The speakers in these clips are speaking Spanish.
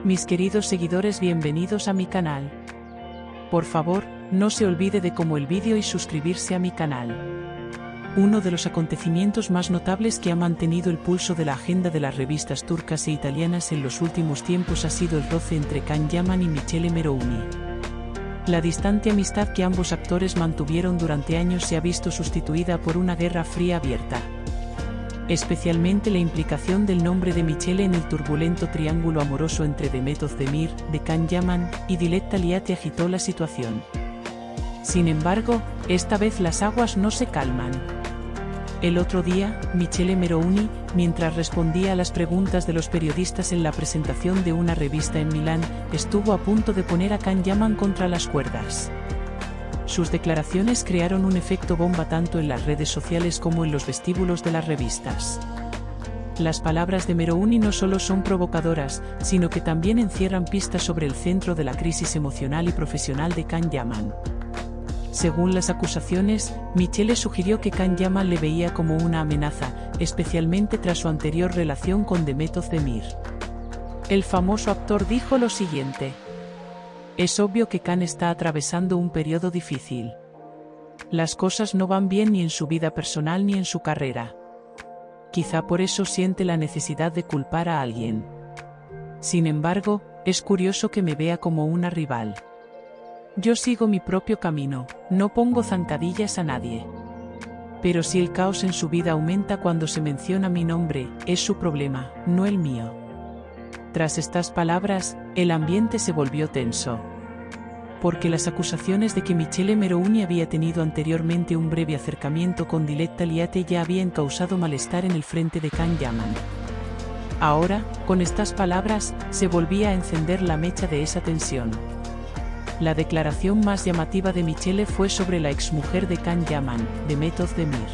Mis queridos seguidores, bienvenidos a mi canal. Por favor, no se olvide de como el vídeo y suscribirse a mi canal. Uno de los acontecimientos más notables que ha mantenido el pulso de la agenda de las revistas turcas e italianas en los últimos tiempos ha sido el roce entre Can Yaman y Michele Merouni. La distante amistad que ambos actores mantuvieron durante años se ha visto sustituida por una guerra fría abierta. Especialmente la implicación del nombre de Michele en el turbulento triángulo amoroso entre Demet Özdemir, de Can Yaman, y Dilek Liati agitó la situación. Sin embargo, esta vez las aguas no se calman. El otro día, Michele Merouni, mientras respondía a las preguntas de los periodistas en la presentación de una revista en Milán, estuvo a punto de poner a Can Yaman contra las cuerdas. Sus declaraciones crearon un efecto bomba tanto en las redes sociales como en los vestíbulos de las revistas. Las palabras de Merouni no solo son provocadoras, sino que también encierran pistas sobre el centro de la crisis emocional y profesional de Can Yaman. Según las acusaciones, Michele sugirió que Can Yaman le veía como una amenaza, especialmente tras su anterior relación con Demet Özdemir. El famoso actor dijo lo siguiente: "Es obvio que Can está atravesando un periodo difícil. Las cosas no van bien ni en su vida personal ni en su carrera. Quizá por eso siente la necesidad de culpar a alguien. Sin embargo, es curioso que me vea como una rival. Yo sigo mi propio camino, no pongo zancadillas a nadie. Pero si el caos en su vida aumenta cuando se menciona mi nombre, es su problema, no el mío". Tras estas palabras, el ambiente se volvió tenso. Porque las acusaciones de que Michele Merouni había tenido anteriormente un breve acercamiento con Dilek Liati ya habían causado malestar en el frente de Can Yaman. Ahora, con estas palabras, se volvía a encender la mecha de esa tensión. La declaración más llamativa de Michele fue sobre la exmujer de Can Yaman, Demet Özdemir.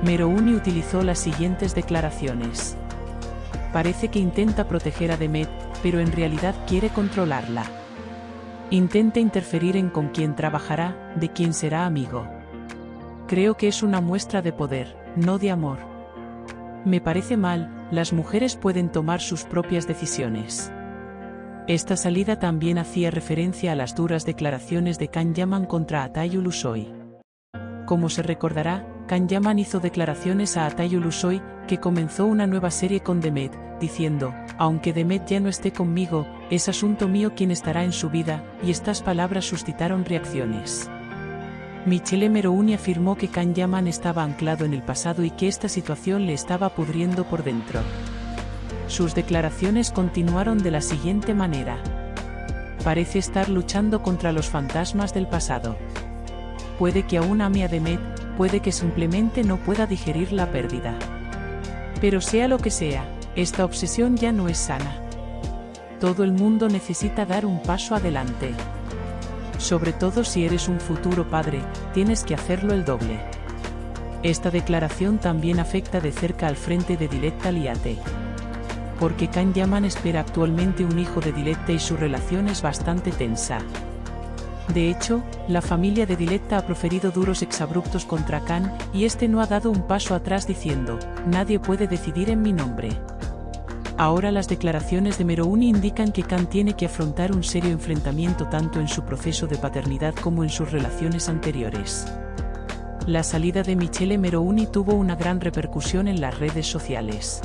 Merouni utilizó las siguientes declaraciones: "Parece que intenta proteger a Demet, pero en realidad quiere controlarla. Intenta interferir en con quién trabajará, de quién será amigo. Creo que es una muestra de poder, no de amor. Me parece mal, las mujeres pueden tomar sus propias decisiones". Esta salida también hacía referencia a las duras declaraciones de Can Yaman contra Atay Ulusoy. Como se recordará, Can Yaman hizo declaraciones a Atay Ulusoy, que comenzó una nueva serie con Demet, diciendo: "Aunque Demet ya no esté conmigo, es asunto mío quién estará en su vida", y estas palabras suscitaron reacciones. Michele Merouni afirmó que Can Yaman estaba anclado en el pasado y que esta situación le estaba pudriendo por dentro. Sus declaraciones continuaron de la siguiente manera: "Parece estar luchando contra los fantasmas del pasado. Puede que aún ame a Demet, puede que simplemente no pueda digerir la pérdida. Pero sea lo que sea, esta obsesión ya no es sana. Todo el mundo necesita dar un paso adelante. Sobre todo si eres un futuro padre, tienes que hacerlo el doble". Esta declaración también afecta de cerca al frente de Dilek Liati. Porque Can Yaman espera actualmente un hijo de Dilek y su relación es bastante tensa. De hecho, la familia de Dilek ha proferido duros exabruptos contra Can, y este no ha dado un paso atrás diciendo: "Nadie puede decidir en mi nombre". Ahora las declaraciones de Merouni indican que Can tiene que afrontar un serio enfrentamiento tanto en su proceso de paternidad como en sus relaciones anteriores. La salida de Michele Merouni tuvo una gran repercusión en las redes sociales.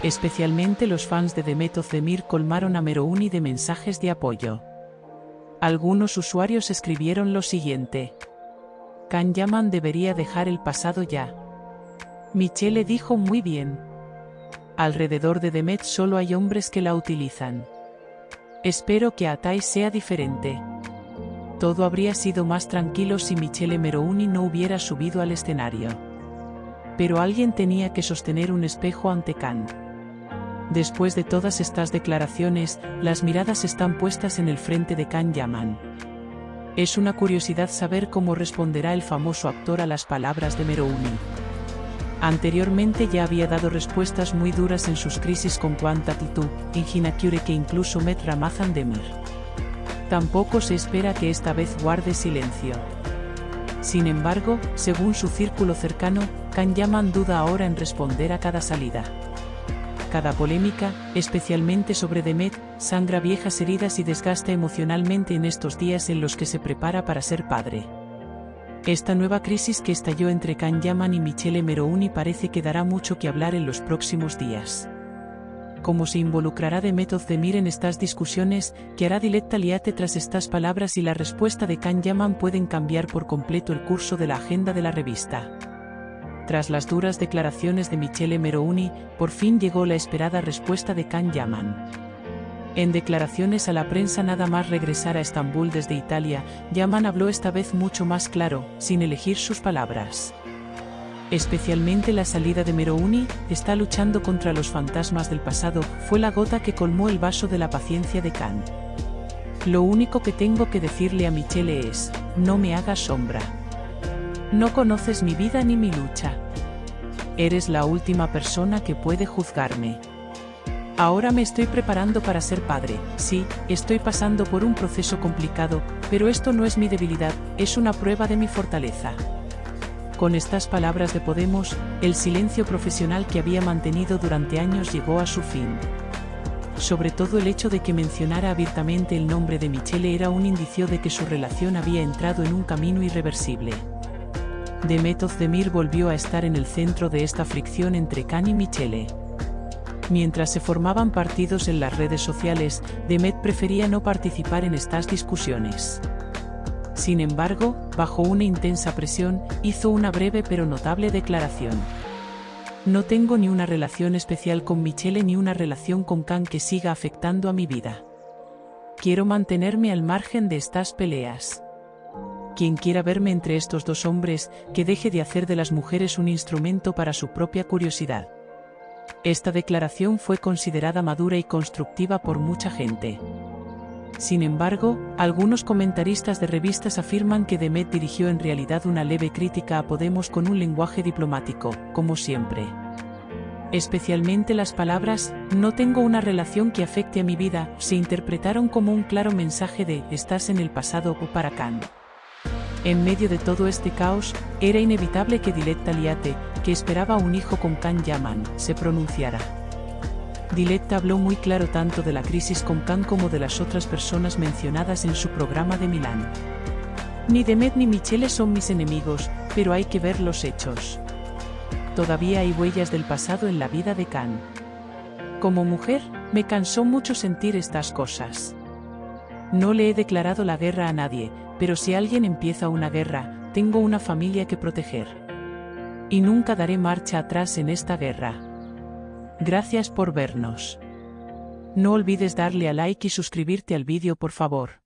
Especialmente los fans de Demet Özdemir colmaron a Merouni de mensajes de apoyo. Algunos usuarios escribieron lo siguiente: "Can Yaman debería dejar el pasado ya. Michele dijo muy bien. Alrededor de Demet solo hay hombres que la utilizan. Espero que Atay sea diferente. Todo habría sido más tranquilo si Michele Merouni no hubiera subido al escenario. Pero alguien tenía que sostener un espejo ante Can". Después de todas estas declaraciones, las miradas están puestas en el frente de Can Yaman. Es una curiosidad saber cómo responderá el famoso actor a las palabras de Merouni. Anteriormente ya había dado respuestas muy duras en sus crisis con Quantatitu, Inginacure que incluso Met Ramazan Demir. Tampoco se espera que esta vez guarde silencio. Sin embargo, según su círculo cercano, Can Yaman duda ahora en responder a cada salida. Cada polémica, especialmente sobre Demet, sangra viejas heridas y desgasta emocionalmente en estos días en los que se prepara para ser padre. Esta nueva crisis que estalló entre Can Yaman y Michele Merouni parece que dará mucho que hablar en los próximos días. ¿Cómo se involucrará Demet Özdemir en estas discusiones? ¿Qué hará Diletta Liate tras estas palabras y la respuesta de Can Yaman pueden cambiar por completo el curso de la agenda de la revista? Tras las duras declaraciones de Michele Merouni, por fin llegó la esperada respuesta de Can Yaman. En declaraciones a la prensa nada más regresar a Estambul desde Italia, Yaman habló esta vez mucho más claro, sin elegir sus palabras. Especialmente la salida de Merouni, está luchando contra los fantasmas del pasado, fue la gota que colmó el vaso de la paciencia de Can. Lo único que tengo que decirle a Michele es, no me hagas sombra. No conoces mi vida ni mi lucha. Eres la última persona que puede juzgarme. Ahora me estoy preparando para ser padre, sí, estoy pasando por un proceso complicado, pero esto no es mi debilidad, es una prueba de mi fortaleza. Con estas palabras de Podemos, el silencio profesional que había mantenido durante años llegó a su fin. Sobre todo el hecho de que mencionara abiertamente el nombre de Michele era un indicio de que su relación había entrado en un camino irreversible. Demet Özdemir volvió a estar en el centro de esta fricción entre Can y Michele. Mientras se formaban partidos en las redes sociales, Demet prefería no participar en estas discusiones. Sin embargo, bajo una intensa presión, hizo una breve pero notable declaración. No tengo ni una relación especial con Michele ni una relación con Can que siga afectando a mi vida. Quiero mantenerme al margen de estas peleas. Quien quiera verme entre estos dos hombres, que deje de hacer de las mujeres un instrumento para su propia curiosidad. Esta declaración fue considerada madura y constructiva por mucha gente. Sin embargo, algunos comentaristas de revistas afirman que Demet dirigió en realidad una leve crítica a Podemos con un lenguaje diplomático, como siempre. Especialmente las palabras, no tengo una relación que afecte a mi vida, se interpretaron como un claro mensaje de, estás en el pasado o para Can. En medio de todo este caos, era inevitable que Diletta Liate, que esperaba un hijo con Can Yaman, se pronunciara. Diletta habló muy claro tanto de la crisis con Can como de las otras personas mencionadas en su programa de Milán. Ni Demet ni Michele son mis enemigos, pero hay que ver los hechos. Todavía hay huellas del pasado en la vida de Can. Como mujer, me cansó mucho sentir estas cosas. No le he declarado la guerra a nadie, pero si alguien empieza una guerra, tengo una familia que proteger. Y nunca daré marcha atrás en esta guerra. Gracias por vernos. No olvides darle a like y suscribirte al vídeo por favor.